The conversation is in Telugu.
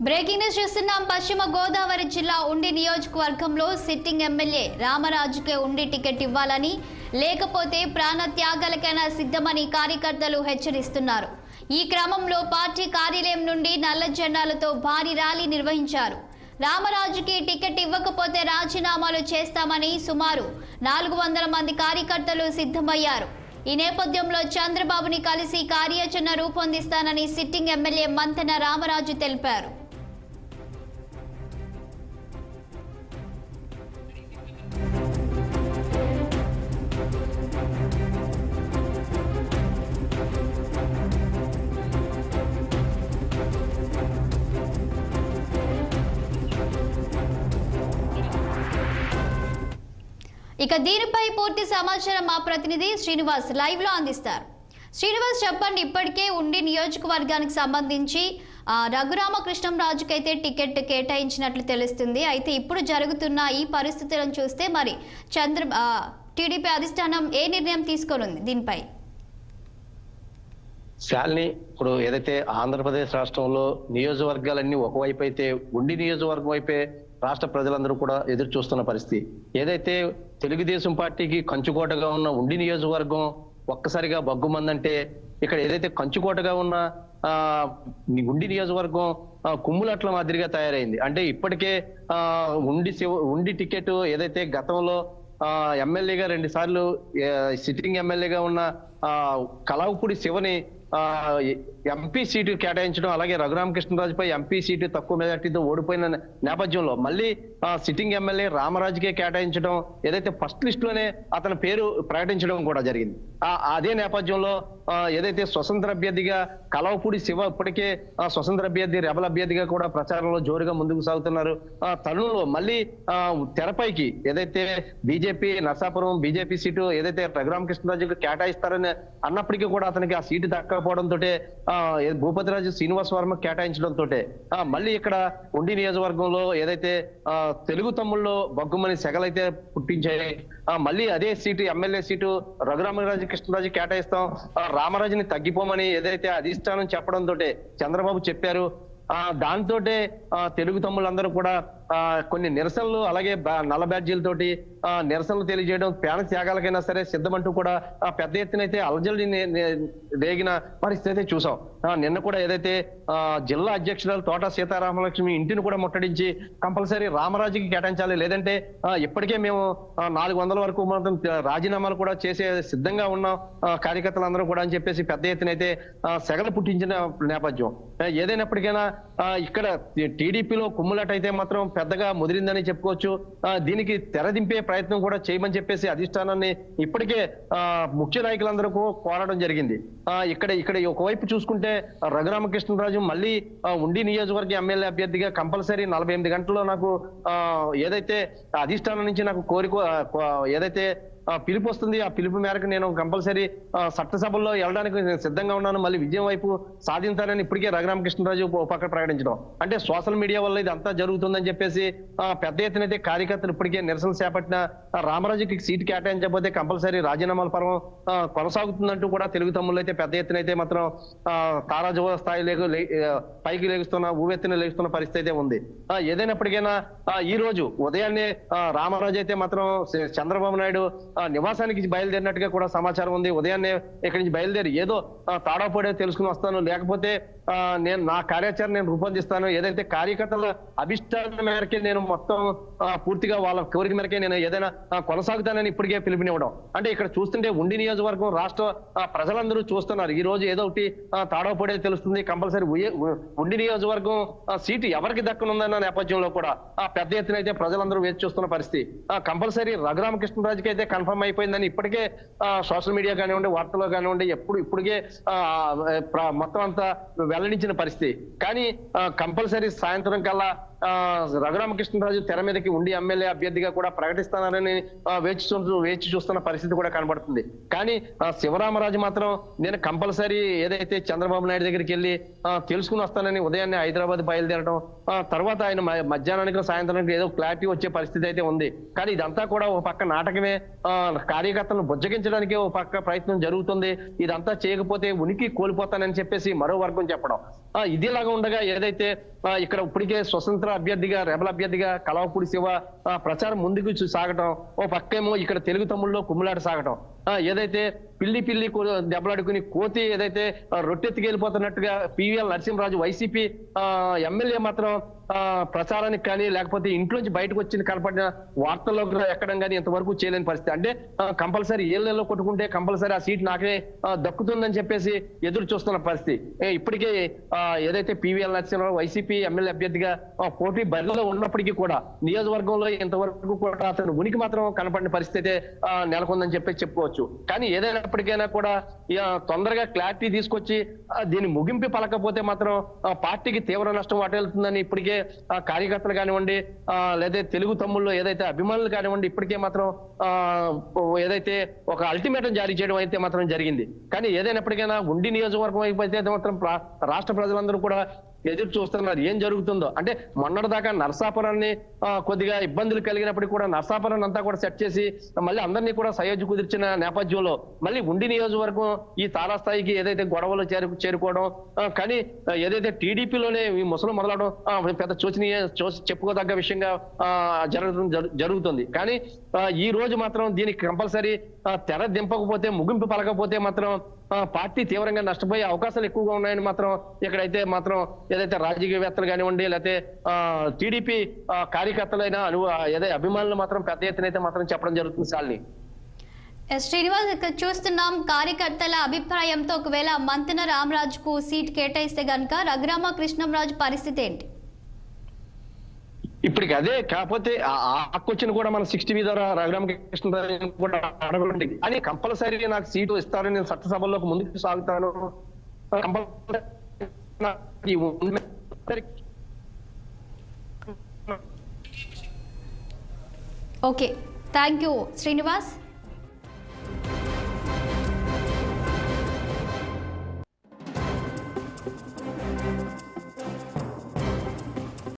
బ్రేకింగ్ న్యూస్ చూస్తున్నాం. పశ్చిమ గోదావరి జిల్లా ఉండి నియోజకవర్గంలో సిట్టింగ్ ఎమ్మెల్యే రామరాజుకే ఉండి టికెట్ ఇవ్వాలని, లేకపోతే ప్రాణ త్యాగాలకైనా సిద్ధమని కార్యకర్తలు హెచ్చరిస్తున్నారు. ఈ క్రమంలో పార్టీ కార్యాలయం నుండి నల్ల జెండాలతో భారీ ర్యాలీ నిర్వహించారు. రామరాజుకి టికెట్ ఇవ్వకపోతే రాజీనామాలు చేస్తామని సుమారు 400 మంది కార్యకర్తలు సిద్ధమయ్యారు. ఈ నేపథ్యంలో చంద్రబాబుని కలిసి కార్యాచరణ రూపొందిస్తానని సిట్టింగ్ ఎమ్మెల్యే మంతెన రామరాజు తెలిపారు. ఇక దీనిపై పూర్తి సమాచారం మా ప్రతినిధి శ్రీనివాస్ లైవ్ లో అందిస్తారు. శ్రీనివాస్, చెప్పండి. ఇప్పటికే ఉండి నియోజకవర్గానికి సంబంధించి రఘురామకృష్ణంరాజుకైతే టికెట్ కేటాయించినట్లు తెలుస్తుంది. అయితే ఇప్పుడు జరుగుతున్న ఈ పరిస్థితులను చూస్తే మరి టీడీపీ అధిష్టానం ఏ నిర్ణయం తీసుకోనుంది దీనిపై? శాలిని, ఇప్పుడు ఏదైతే ఆంధ్రప్రదేశ్ రాష్ట్రంలో నియోజకవర్గాలన్నీ ఒకవైపు అయితే ఉండి నియోజకవర్గం వైపే రాష్ట్ర ప్రజలందరూ కూడా ఎదురు చూస్తున్న పరిస్థితి. ఏదైతే తెలుగుదేశం పార్టీకి కంచుకోటగా ఉన్న ఉండి నియోజకవర్గం ఒక్కసారిగా బగ్గుమందంటే, ఇక్కడ ఏదైతే కంచుకోటగా ఉన్న ఉండి నియోజకవర్గం కుమ్ములట్ల మాదిరిగా తయారైంది. అంటే ఇప్పటికే ఉండి టికెట్ ఏదైతే గతంలో ఎమ్మెల్యేగా 2 సార్లు సిట్టింగ్ ఎమ్మెల్యేగా ఉన్న కలావుపూడి శివని ఎంపీ సీటు కేటాయించడం, అలాగే రఘురామకృష్ణరాజుపై ఎంపీ సీటు తక్కువ మెజార్టీతో ఓడిపోయిన నేపథ్యంలో మళ్ళీ సిట్టింగ్ ఎమ్మెల్యే రామరాజుకే కేటాయించడం, ఏదైతే ఫస్ట్ లిస్ట్ లోనే అతని పేరు ప్రకటించడం కూడా జరిగింది. అదే నేపథ్యంలో ఏదైతే స్వతంత్ర అభ్యర్థిగా కలవపూడి శివ ఇప్పటికే స్వతంత్ర అభ్యర్థి, రెబల్ అభ్యర్థిగా కూడా ప్రచారంలో జోరుగా ముందుకు సాగుతున్నారు. తరుణంలో మళ్ళీ తెరపైకి ఏదైతే బీజేపీ నర్సాపురం బీజేపీ సీటు ఏదైతే రఘురామకృష్ణరాజుకు కేటాయిస్తారని అన్నప్పటికీ కూడా అతనికి ఆ సీటు దక్కకపోవడంతో భూపతిరాజు శ్రీనివాస్ వర్మ కేటాయించడంతో మళ్ళీ ఇక్కడ ఉండి నియోజకవర్గంలో ఏదైతే తెలుగు తమ్ముళ్ళు బొగ్గుమని సెగలైతే పుట్టించాయి. మళ్ళీ అదే సీటు ఎమ్మెల్యే సీటు కృష్ణరాజు కేటాయిస్తాం, రామరాజుని తగ్గిపోమని ఏదైతే అధిష్టానం చెప్పడంతో చంద్రబాబు చెప్పారు. దాంతో తెలుగు తమ్ముళ్ళందరూ కూడా కొన్ని నిరసనలు, అలాగే నల్ల బ్యాడ్జీలతోటి నిరసనలు తెలియజేయడం, ప్రాణ త్యాగాలకైనా సరే సిద్ధమంటూ కూడా పెద్ద ఎత్తున అయితే అలజడి రేగిన పరిస్థితి అయితే చూసాం. నిన్న కూడా ఏదైతే జిల్లా అధ్యక్షురాలు తోట సీతారామలక్ష్మి ఇంటిని కూడా ముట్టడించి కంపల్సరీ రామరాజుకి కేటాయించాలి, లేదంటే ఇప్పటికే మేము 400 వరకు మాత్రం రాజీనామాలు కూడా చేసే సిద్ధంగా ఉన్నాం కార్యకర్తలందరూ కూడా అని చెప్పేసి పెద్ద ఎత్తున అయితే సెగలు పుట్టించిన నేపథ్యం. ఏదైనప్పటికైనా ఇక్కడ టీడీపీలో కుమ్ములట అయితే మాత్రం పెద్దగా ముదిరిందని చెప్పుకోవచ్చు. దీనికి తెరదింపే ప్రయత్నం కూడా చేయమని చెప్పేసి అధిష్టానాన్ని ఇప్పటికే ముఖ్య నాయకులందరూ కోరడం జరిగింది. ఇక్కడ ఒకవైపు చూసుకుంటే రఘురామకృష్ణరాజు మళ్ళీ ఉండి నియోజకవర్గ ఎమ్మెల్యే అభ్యర్థిగా కంపల్సరీ 48 గంటల్లో నాకు ఏదైతే అధిష్టానం నుంచి నాకు ఏదైతే పిలుపు వస్తుంది, ఆ పిలుపు మేరకు నేను కంపల్సరీ చట్టసభల్లో వెళ్ళడానికి నేను సిద్ధంగా ఉన్నాను, మళ్ళీ విజయం వైపు సాధించాలని ఇప్పటికే రఘురామకృష్ణరాజు పక్కన ప్రకటించడం. అంటే సోషల్ మీడియా వల్ల ఇది అంతా జరుగుతుందని చెప్పేసి పెద్ద ఎత్తున అయితే కార్యకర్తలు ఇప్పటికే నిరసన చేపట్టిన, రామరాజుకి సీటు కేటాయించకపోతే కంపల్సరీ రాజీనామాల పర్వం కొనసాగుతుందంటూ కూడా తెలుగు తమ్ముళ్ళు అయితే పెద్ద ఎత్తున అయితే మాత్రం తారాజువ స్థాయి పైకి లేగుస్తున్న ఊవెత్తున లేగుస్తున్న పరిస్థితి అయితే ఉంది. ఏదైనప్పటికైనా ఈ రోజు ఉదయాన్నే రామరాజు అయితే మాత్రం చంద్రబాబు నాయుడు నివాసానికి బయలుదేరినట్టుగా కూడా సమాచారం ఉంది. ఉదయాన్నే ఇక్కడి నుంచి బయలుదేరి ఏదో తాడాపోడే తెలుసుకుని వస్తాను, లేకపోతే నేను నా కార్యాచరణ నేను రూపొందిస్తాను, ఏదైతే కార్యకర్తల అభిష్టాల మేరకే నేను మొత్తం పూర్తిగా వాళ్ళ కోరిక మేరకే నేను ఏదైనా కొనసాగుతానని ఇప్పటికే పిలుపునివ్వడం. అంటే ఇక్కడ చూస్తుంటే ఉండి నియోజకవర్గం రాష్ట్ర ప్రజలందరూ చూస్తున్నారు. ఈ రోజు ఏదో ఒకటి తాడాపోడే తెలుస్తుంది, కంపల్సరీ ఉండి నియోజకవర్గం సీటు ఎవరికి దక్కనుందన్న నేపథ్యంలో కూడా పెద్ద ఎత్తున అయితే ప్రజలందరూ వేచి చూస్తున్న పరిస్థితి. కంపల్సరీ రఘురామకృష్ణరాజుకి అయితే కన్ఫర్మ్ అయిపోయిందని ఇప్పటికే సోషల్ మీడియా కానివ్వండి, వార్తల్లో కానివ్వండి ఇప్పటికే మొత్తం అంతా వెల్లడించిన పరిస్థితి. కానీ కంపల్సరీ సాయంత్రం కల్లా రఘురామకృష్ణరాజు తెర మీదకి ఉండి ఎమ్మెల్యే అభ్యర్థిగా కూడా ప్రకటిస్తానని వేచి చూస్తున్న పరిస్థితి కూడా కనబడుతుంది. కానీ శివరామరాజు మాత్రం నేను కంపల్సరీ ఏదైతే చంద్రబాబు నాయుడు దగ్గరికి వెళ్ళి తెలుసుకుని వస్తానని ఉదయాన్నే హైదరాబాద్ బయలుదేరడం, తర్వాత ఆయన మధ్యాహ్నానికి సాయంత్రానికి ఏదో క్లారిటీ వచ్చే పరిస్థితి అయితే ఉంది. కానీ ఇదంతా కూడా ఒక పక్క నాటకమే, కార్యకర్తలను బుజ్జగించడానికి ఒక పక్క ప్రయత్నం జరుగుతుంది. ఇదంతా చేయకపోతే ఉనికి కోల్పోతానని చెప్పేసి మరో వర్గం చెప్పడం. ఇదిలాగా ఉండగా ఏదైతే ఇక్కడ ఇప్పటికే స్వతంత్ర అభ్యర్థిగా రెబల్ అభ్యర్థిగా కలవపూడి శివ ప్రచారం ముందుకు సాగటం, ఓ పక్కేమో ఇక్కడ తెలుగు తమ్ముళ్ళు కుమ్ములాట సాగటం, ఏదైతే పిల్లి దెబ్బలాడుకుని కోతి ఏదైతే రొట్టెత్తికెళ్ళిపోతున్నట్టుగా పివిఎల్ నరసింహరాజు వైసీపీ ఎమ్మెల్యే మాత్రం ప్రచారానికి కానీ లేకపోతే ఇంట్లోంచి బయటకు వచ్చి కనపడిన వార్తల్లో ఎక్కడం కానీ ఇంతవరకు చేయలేని పరిస్థితి. అంటే కంపల్సరీ ఏళ్ళలో కొట్టుకుంటే కంపల్సరీ ఆ సీట్ నాకే దక్కుతుందని చెప్పేసి ఎదురు చూస్తున్న పరిస్థితి. ఇప్పటికే ఏదైతే పివిఎల్ నరసింహరావు వైసీపీ ఎమ్మెల్యే అభ్యర్థిగా పోటీ బరిలో ఉన్నప్పటికీ కూడా నియోజకవర్గంలో ఇంతవరకు కూడా అతను ఉనికి మాత్రం కనపడిన పరిస్థితి నెలకొందని చెప్పేసి చెప్పుకోవచ్చు. కానీ ఏదైనప్పటికైనా కూడా తొందరగా క్లారిటీ తీసుకొచ్చి దీన్ని ముగింపు పలకపోతే మాత్రం పార్టీకి తీవ్ర నష్టం వాటిల్లుతుందని ఇప్పటికే కార్యకర్తలు కానివ్వండి, లేదా తెలుగు తమ్ముళ్ళు ఏదైతే అభిమానులు కానివ్వండి, ఇప్పటికే మాత్రం ఏదైతే ఒక అల్టిమేటం జారీ చేయడం అయితే మాత్రం జరిగింది. కానీ ఏదైనప్పటికైనా ఉండి నియోజకవర్గం అయితే మాత్రం రాష్ట్ర ప్రజలందరూ కూడా ఎదురు చూస్తున్నారు ఏం జరుగుతుందో. అంటే మొన్నటిదాకా నరసాపురాన్ని కొద్దిగా ఇబ్బందులు కలిగినప్పటికీ కూడా నరసాపురాన్ని అంతా కూడా సెట్ చేసి మళ్ళీ అందరినీ కూడా సయోధ్య కుదిర్చిన నేపథ్యంలో మళ్ళీ ఉండి నియోజకవర్గం ఈ తారాస్థాయికి ఏదైతే గొడవలు చేరుకోవడం, కానీ ఏదైతే టీడీపీలోనే ఈ ముసలు మొదలవడం పెద్ద చెప్పుకోదగ్గ విషయంగా జరుగుతుంది. కానీ ఈ రోజు మాత్రం దీనికి కంపల్సరీ తెర దింపకపోతే, ముగింపు పలకపోతే మాత్రం పార్టీ తీవ్రంగా నష్టపోయే అవకాశాలు ఎక్కువగా ఉన్నాయని మాత్రం ఇక్కడైతే మాత్రం ఏదైతే రాజకీయవేత్తలు కానివ్వండి, లేకపోతే టీడీపీ కార్యకర్తలైన ఏదైతే అభిమానులు మాత్రం పెద్ద ఎత్తున అయితే మాత్రం చెప్పడం జరుగుతుంది. శాలిని, శ్రీనివాస్, ఇక్కడ చూస్తున్నాం కార్యకర్తల అభిప్రాయంతో ఒకవేళ మంతెన రామరాజుకు సీట్ కేటాయిస్తే గనుక రఘురామకృష్ణరాజు పరిస్థితి ఏంటి? ఇప్పటికి అదే కాకపోతే ఆ క్వశ్చన్ కూడా మన 60 ద్వారా రఘురామకృష్ణరాజు కూడా అడగండి అని కంపల్సరీ నాకు సీటు ఇస్తారని నేను చట్టసభల్లోకి ముందుకు సాగుతాను. Okay, thank you Srinivas.